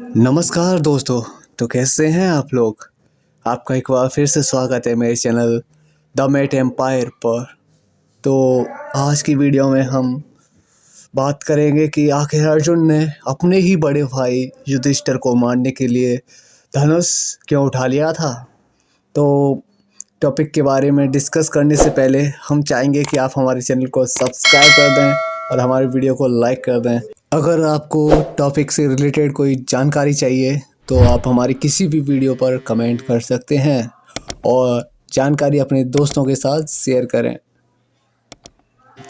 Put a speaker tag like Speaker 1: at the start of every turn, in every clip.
Speaker 1: नमस्कार दोस्तों। तो कैसे हैं आप लोग। आपका एक बार फिर से स्वागत है मेरे चैनल द मेट एम्पायर पर। तो आज की वीडियो में हम बात करेंगे कि आखिर अर्जुन ने अपने ही बड़े भाई युधिष्ठिर को मारने के लिए धनुष क्यों उठा लिया था। तो टॉपिक के बारे में डिस्कस करने से पहले हम चाहेंगे कि आप हमारे चैनल को सब्सक्राइब कर दें और हमारे वीडियो को लाइक कर दें। अगर आपको टॉपिक से रिलेटेड कोई जानकारी चाहिए तो आप हमारी किसी भी वीडियो पर कमेंट कर सकते हैं और जानकारी अपने दोस्तों के साथ शेयर करें।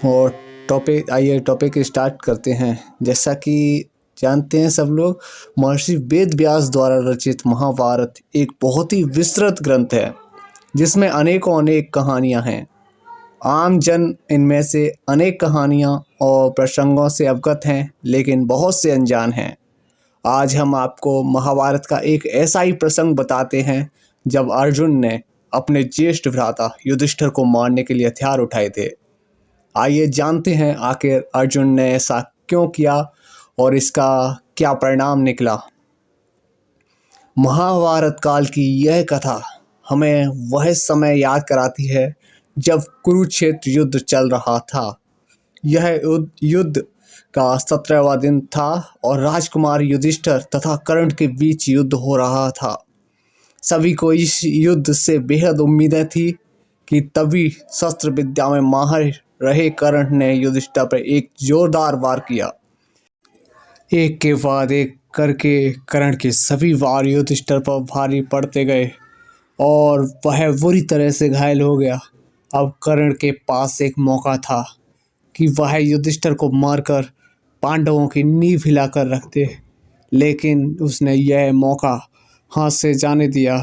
Speaker 1: और टॉपिक स्टार्ट करते हैं। जैसा कि जानते हैं सब लोग, महर्षि वेद व्यास द्वारा रचित महाभारत एक बहुत ही विस्तृत ग्रंथ है जिसमें अनेक कहानियाँ हैं। आम जन इनमें से अनेक कहानियाँ और प्रसंगों से अवगत हैं, लेकिन बहुत से अनजान हैं। आज हम आपको महाभारत का एक ऐसा ही प्रसंग बताते हैं जब अर्जुन ने अपने ज्येष्ठ भ्राता युधिष्ठिर को मारने के लिए हथियार उठाए थे। आइए जानते हैं आखिर अर्जुन ने ऐसा क्यों किया और इसका क्या परिणाम निकला। महाभारत काल की यह कथा हमें वह समय याद कराती है जब कुरुक्षेत्र युद्ध चल रहा था। यह युद्ध का 17वां दिन था और राजकुमार युधिष्ठिर तथा कर्ण के बीच युद्ध हो रहा था। सभी को इस युद्ध से बेहद उम्मीदें थी कि तभी शस्त्र विद्या में माहिर रहे कर्ण ने युधिष्ठिर पर एक जोरदार वार किया। एक के बाद एक करके कर्ण के सभी वार युधिष्ठिर पर भारी पड़ते गए और वह बुरी तरह से घायल हो गया। अब कर्ण के पास एक मौका था कि वह युधिष्ठिर को मारकर पांडवों की नींव हिलाकर रख दे, लेकिन उसने यह मौका हाथ से जाने दिया।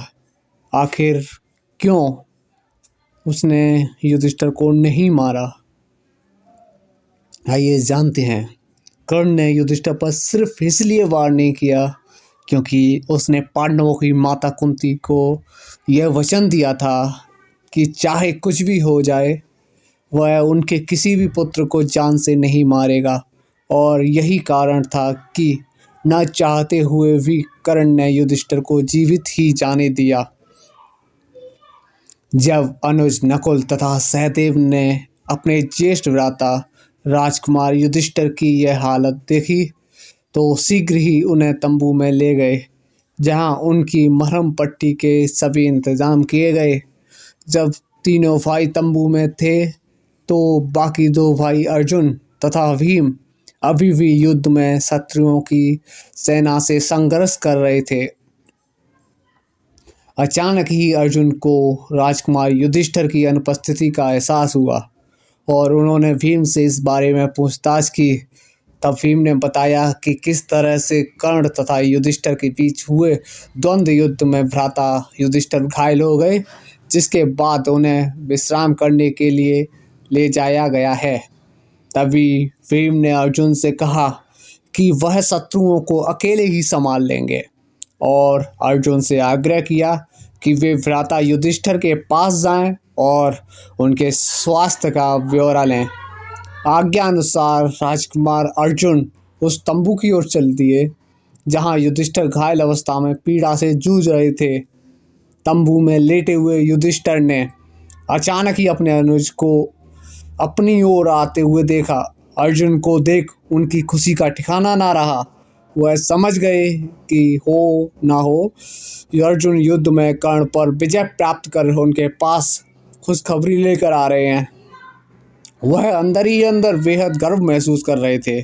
Speaker 1: आखिर क्यों उसने युधिष्ठिर को नहीं मारा, आइए जानते हैं। कर्ण ने युधिष्ठिर पर सिर्फ इसलिए वार नहीं किया क्योंकि उसने पांडवों की माता कुंती को यह वचन दिया था कि चाहे कुछ भी हो जाए वह उनके किसी भी पुत्र को जान से नहीं मारेगा, और यही कारण था कि न चाहते हुए भी कर्ण ने युधिष्ठिर को जीवित ही जाने दिया। जब अनुज, नकुल तथा सहदेव ने अपने ज्येष्ठ भ्राता राजकुमार युधिष्ठिर की यह हालत देखी तो शीघ्र ही उन्हें तंबू में ले गए, जहां उनकी मरहम पट्टी के सभी इंतजाम किए गए। जब तीनों भाई तंबू में थे तो बाकी दो भाई अर्जुन तथा भीम अभी भी युद्ध में शत्रुओं की सेना से संघर्ष कर रहे थे। अचानक ही अर्जुन को राजकुमार युधिष्ठिर की अनुपस्थिति का एहसास हुआ और उन्होंने भीम से इस बारे में पूछताछ की। तब भीम ने बताया कि किस तरह से कर्ण तथा युधिष्ठिर के बीच हुए द्वंद्व युद्ध में भ्राता युधिष्ठिर घायल हो गए, जिसके बाद उन्हें विश्राम करने के लिए ले जाया गया है। तभी भीम ने अर्जुन से कहा कि वह शत्रुओं को अकेले ही संभाल लेंगे और अर्जुन से आग्रह किया कि वे भ्राता युधिष्ठिर के पास जाएं और उनके स्वास्थ्य का ब्यौरा लें। आज्ञा अनुसार राजकुमार अर्जुन उस तंबू की ओर चल दिए जहां युधिष्ठिर घायल अवस्था में पीड़ा से जूझ रहे थे। तंबू में लेटे हुए युधिष्ठिर ने अचानक ही अपने अनुज को अपनी ओर आते हुए देखा। अर्जुन को देख उनकी खुशी का ठिकाना ना रहा। वह समझ गए कि हो ना हो अर्जुन युद्ध में कर्ण पर विजय प्राप्त कर उनके पास खुशखबरी लेकर आ रहे हैं। वह अंदर ही अंदर बेहद गर्व महसूस कर रहे थे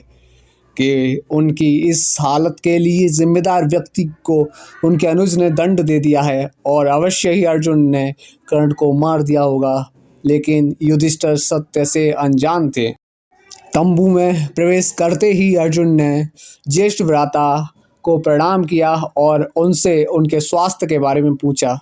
Speaker 1: कि उनकी इस हालत के लिए जिम्मेदार व्यक्ति को उनके अनुज ने दंड दे दिया है और अवश्य ही अर्जुन ने कर्ण को मार दिया होगा, लेकिन युधिष्ठिर सत्य से अनजान थे। तंबू में प्रवेश करते ही अर्जुन ने ज्येष्ठ भ्राता को प्रणाम किया और उनसे उनके स्वास्थ्य के बारे में पूछा,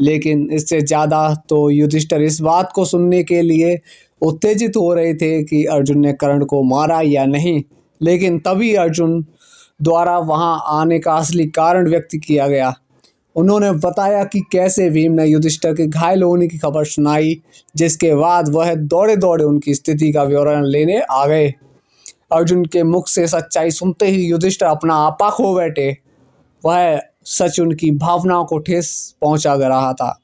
Speaker 1: लेकिन इससे ज़्यादा तो युधिष्ठिर इस बात को सुनने के लिए उत्तेजित हो रहे थे कि अर्जुन ने कर्ण को मारा या नहीं। लेकिन तभी अर्जुन द्वारा वहां आने का असली कारण व्यक्त किया गया। उन्होंने बताया कि कैसे भीम ने युधिष्ठिर के घायल होने की खबर सुनाई, जिसके बाद वह दौड़े दौड़े उनकी स्थिति का विवरण लेने आ गए। अर्जुन के मुख से सच्चाई सुनते ही युधिष्ठिर अपना आपा खो बैठे वह सच उनकी भावनाओं को ठेस पहुंचा रहा था।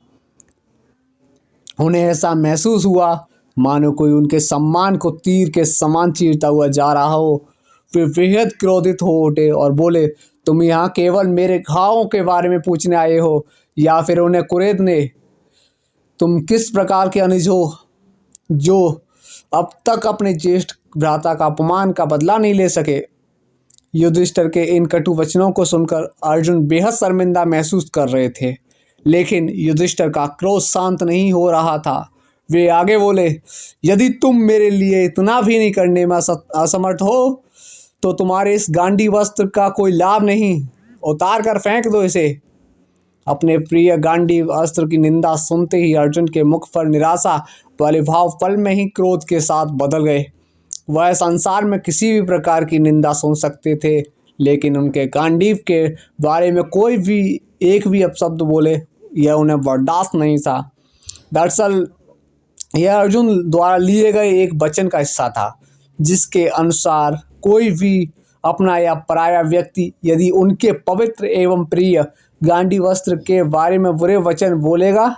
Speaker 1: उन्हें ऐसा महसूस हुआ मानो कोई उनके सम्मान को तीर के समान चीरता हुआ जा रहा हो। वे बेहद क्रोधित हो उठे और बोले, तुम यहाँ केवल मेरे घावों के बारे में पूछने आए हो या फिर उन्हें कुरेदने? तुम किस प्रकार के अनिज हो जो अब तक अपने ज्येष्ठ भ्राता का अपमान का बदला नहीं ले सके? युधिष्ठिर के इन कटु वचनों को सुनकर अर्जुन बेहद शर्मिंदा महसूस कर रहे थे, लेकिन युधिष्ठिर का क्रोध शांत नहीं हो रहा था। वे आगे बोले, यदि तुम मेरे लिए इतना भी नहीं करने में असमर्थ हो तो तुम्हारे इस गांडी वस्त्र का कोई लाभ नहीं, उतार कर फेंक दो इसे। अपने प्रिय गांडी वस्त्र की निंदा सुनते ही अर्जुन के मुख पर निराशा वाले भाव पल में ही क्रोध के साथ बदल गए। वह संसार में किसी भी प्रकार की निंदा सुन सकते थे, लेकिन उनके गांडीव के बारे में कोई भी एक भी अपशब्द बोले यह उन्हें बर्दाश्त नहीं था। दरअसल यह अर्जुन द्वारा लिए गए एक वचन का हिस्सा था, जिसके अनुसार कोई भी अपना या पराया व्यक्ति यदि उनके पवित्र एवं प्रिय गांडी वस्त्र के बारे में बुरे वचन बोलेगा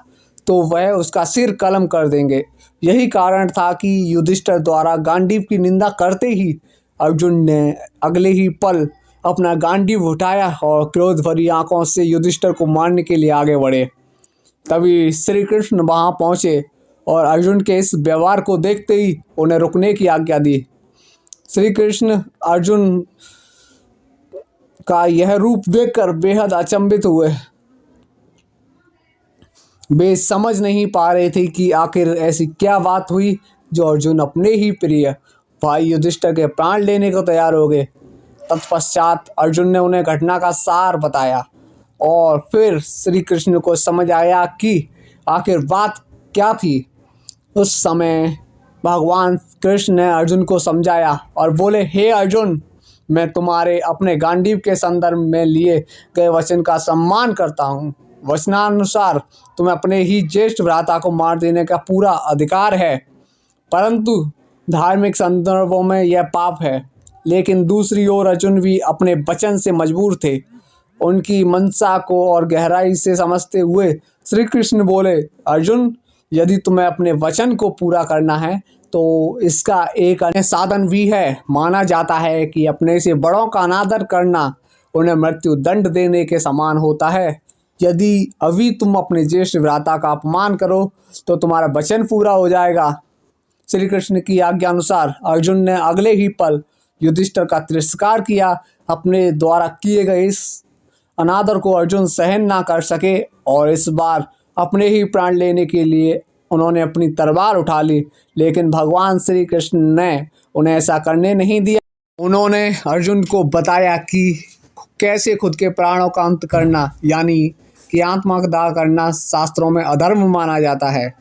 Speaker 1: तो वह उसका सिर कलम कर देंगे। यही कारण था कि युधिष्ठिर द्वारा गांडीव की निंदा करते ही अर्जुन ने अगले ही पल अपना गांडीव उठाया और क्रोध भरी आंखों से युधिष्ठिर को मारने के लिए आगे बढ़े। तभी श्री कृष्ण वहां पहुंचे और अर्जुन के इस व्यवहार को देखते ही उन्हें रुकने की आज्ञा दी। श्री कृष्ण अर्जुन का यह रूप देखकर बेहद अचंभित हुए। वे समझ नहीं पा रहे थे कि आखिर ऐसी क्या बात हुई जो अर्जुन अपने ही प्रिय भाई युधिष्ठिर के प्राण लेने को तैयार हो गए। तत्पश्चात अर्जुन ने उन्हें घटना का सार बताया और फिर श्री कृष्ण को समझ आया कि आखिर बात क्या थी। उस समय भगवान कृष्ण ने अर्जुन को समझाया और बोले, हे अर्जुन, मैं तुम्हारे अपने गांडीव के संदर्भ में लिए गए वचन का सम्मान करता हूँ। वचनानुसार तुम्हें अपने ही ज्येष्ठ भ्राता को मार देने का पूरा अधिकार है, परंतु धार्मिक संदर्भों में यह पाप है। लेकिन दूसरी ओर अर्जुन भी अपने वचन से मजबूर थे। उनकी मंशा को और गहराई से समझते हुए श्री कृष्ण बोले, अर्जुन, यदि तुम्हें अपने वचन को पूरा करना है तो इसका एक अन्य साधन भी है। माना जाता है कि अपने से बड़ों का अनादर करना उन्हें मृत्यु दंड देने के समान होता है। यदि अभी तुम अपने ज्येष्ठ भ्राता का अपमान करो तो तुम्हारा वचन पूरा हो जाएगा। श्री कृष्ण की आज्ञा अनुसार अर्जुन ने अगले ही पल युधिष्ठिर का तिरस्कार किया। अपने द्वारा किए गए इस अनादर को अर्जुन सहन ना कर सके और इस बार अपने ही प्राण लेने के लिए उन्होंने अपनी तलवार उठा ली, लेकिन भगवान श्री कृष्ण ने उन्हें ऐसा करने नहीं दिया। उन्होंने अर्जुन को बताया कि कैसे खुद के प्राणों का अंत करना यानी कि आत्मा का दाह करना शास्त्रों में अधर्म माना जाता है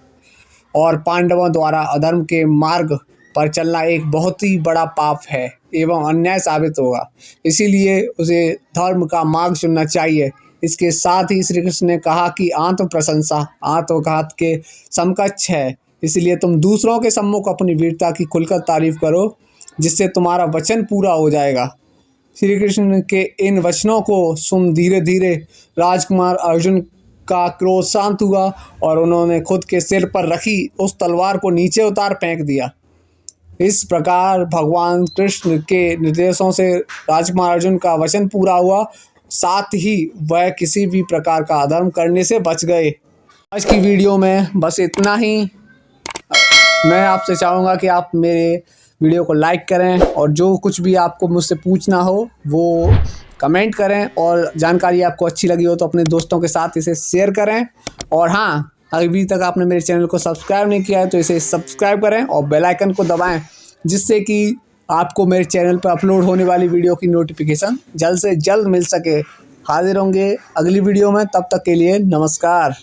Speaker 1: और पांडवों द्वारा अधर्म के मार्ग पर चलना एक बहुत ही बड़ा पाप है एवं अन्याय साबित होगा। इसीलिए उसे धर्म का मार्ग चुनना चाहिए। इसके साथ ही श्री कृष्ण ने कहा कि आत्म प्रशंसा आत्मघात के समकक्ष है, इसलिए तुम दूसरों के सम्मुख अपनी वीरता की खुलकर तारीफ करो, जिससे तुम्हारा वचन पूरा हो जाएगा। श्री कृष्ण के इन वचनों को सुन धीरे धीरे राजकुमार अर्जुन का क्रोध शांत हुआ और उन्होंने खुद के सिर पर रखी उस तलवार को नीचे उतार फेंक दिया। इस प्रकार भगवान कृष्ण के निर्देशों से राजकुमार अर्जुन का वचन पूरा हुआ, साथ ही वह किसी भी प्रकार का अधर्म करने से बच गए। आज की वीडियो में बस इतना ही। मैं आपसे चाहूँगा कि आप मेरे वीडियो को लाइक करें और जो कुछ भी आपको मुझसे पूछना हो वो कमेंट करें, और जानकारी आपको अच्छी लगी हो तो अपने दोस्तों के साथ इसे शेयर करें। और हाँ, अभी तक आपने मेरे चैनल को सब्सक्राइब नहीं किया है तो इसे सब्सक्राइब करें और बेल आइकन को दबाएं, जिससे कि आपको मेरे चैनल पर अपलोड होने वाली वीडियो की नोटिफिकेशन जल्द से जल्द मिल सके। हाजिर होंगे अगली वीडियो में, तब तक के लिए नमस्कार।